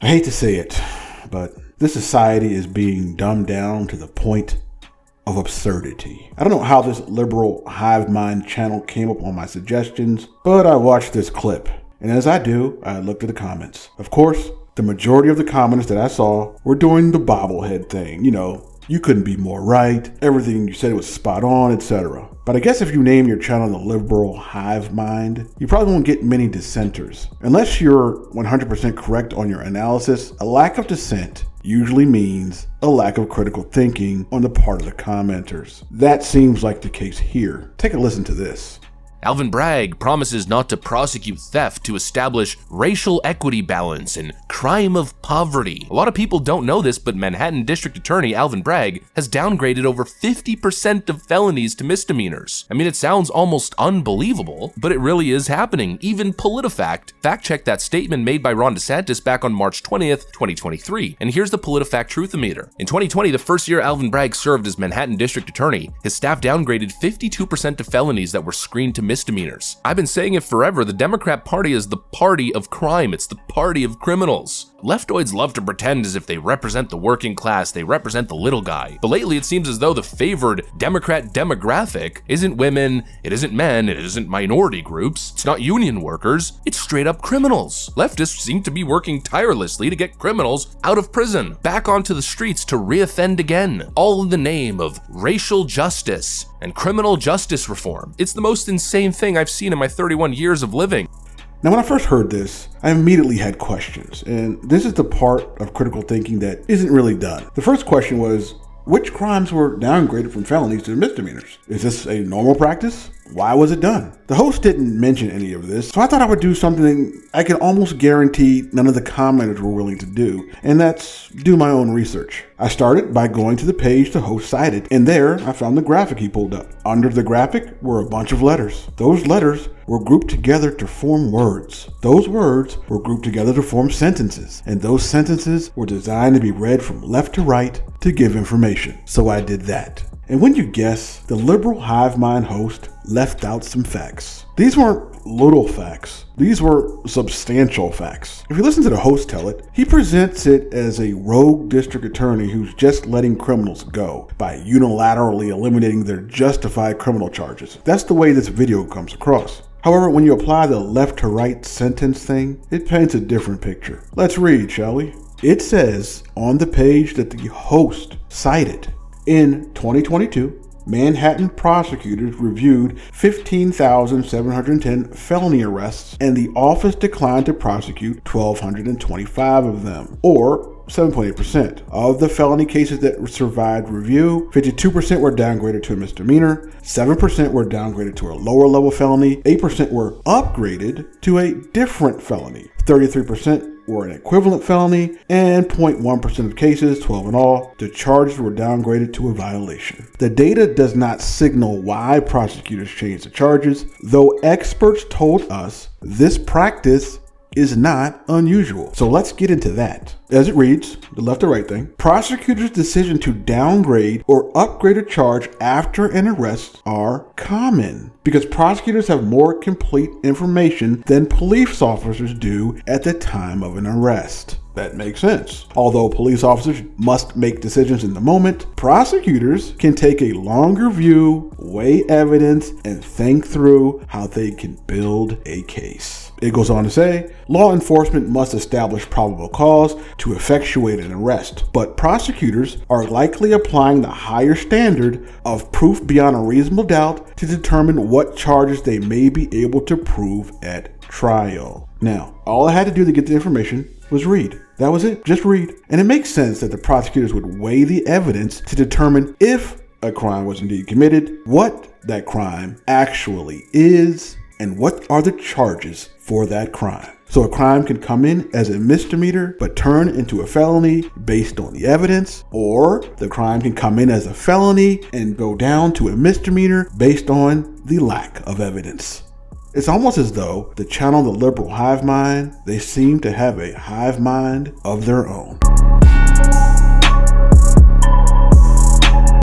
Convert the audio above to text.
I hate to say it, but this society is being dumbed down to the point of absurdity. I don't know how this liberal Hivemind channel came up on my suggestions, but I watched this clip. And as I do, I looked at the comments. Of course, the majority of the comments that I saw were doing the bobblehead thing. You couldn't be more right, everything you said was spot on, etc. But I guess if you name your channel the liberal Hivemind, you probably won't get many dissenters. Unless you're 100% correct on your analysis, a lack of dissent usually means a lack of critical thinking on the part of the commenters. That seems like the case here. Take a listen to this. Alvin Bragg promises not to prosecute theft to establish racial equity balance and crime of poverty. A lot of people don't know this, but Manhattan District Attorney Alvin Bragg has downgraded over 50% of felonies to misdemeanors. I mean, it sounds almost unbelievable, but it really is happening. Even PolitiFact fact-checked that statement made by Ron DeSantis back on March 20th, 2023. And here's the PolitiFact Truthometer. In 2020, the first year Alvin Bragg served as Manhattan District Attorney, his staff downgraded 52% of felonies that were screened to misdemeanors. I've been saying it forever, the Democrat Party is the party of crime. It's the party of criminals. Leftoids love to pretend as if they represent the working class, they represent the little guy. But lately it seems as though the favored Democrat demographic isn't women, it isn't men, it isn't minority groups, it's not union workers, it's straight up criminals. Leftists seem to be working tirelessly to get criminals out of prison, back onto the streets to reoffend again, all in the name of racial justice and criminal justice reform. It's the most insane thing I've seen in my 31 years of living. Now, when I first heard this, I immediately had questions, and this is the part of critical thinking that isn't really done. The first question was, which crimes were downgraded from felonies to misdemeanors? Is this a normal practice? Why was it done? The host didn't mention any of this, so I thought I would do something I can almost guarantee none of the commenters were willing to do, and that's do my own research. I started by going to the page the host cited, and there I found the graphic he pulled up. Under the graphic were a bunch of letters. Those letters were grouped together to form words. Those words were grouped together to form sentences, and those sentences were designed to be read from left to right to give information. So I did that. And when you guess, the liberal Hivemind host left out some facts. These weren't little facts. These were substantial facts. If you listen to the host tell it, he presents it as a rogue district attorney who's just letting criminals go by unilaterally eliminating their justified criminal charges. That's the way this video comes across. However, when you apply the left to right sentence thing, it paints a different picture. Let's read, shall we? It says on the page that the host cited, in 2022, Manhattan prosecutors reviewed 15,710 felony arrests, and the office declined to prosecute 1,225 of them, or 7.8%. Of the felony cases that survived review, 52% were downgraded to a misdemeanor, 7% were downgraded to a lower level felony, 8% were upgraded to a different felony, 33% were an equivalent felony, and 0.1% of cases, 12 in all, the charges were downgraded to a violation. The data does not signal why prosecutors changed the charges, though experts told us this practice is not unusual. So let's get into that. As it reads, the left to right thing, prosecutors' decision to downgrade or upgrade a charge after an arrest are common because prosecutors have more complete information than police officers do at the time of an arrest. That makes sense. Although police officers must make decisions in the moment, prosecutors can take a longer view, weigh evidence, and think through how they can build a case. It goes on to say, law enforcement must establish probable cause to effectuate an arrest, but prosecutors are likely applying the higher standard of proof beyond a reasonable doubt to determine what charges they may be able to prove at trial. Now, all I had to do to get the information was read. That was it. Just read. And it makes sense that the prosecutors would weigh the evidence to determine if a crime was indeed committed, what that crime actually is, and what are the charges for that crime. So a crime can come in as a misdemeanor but turn into a felony based on the evidence, or the crime can come in as a felony and go down to a misdemeanor based on the lack of evidence. It's almost as though the channel The Liberal Hivemind, they seem to have a hive mind of their own.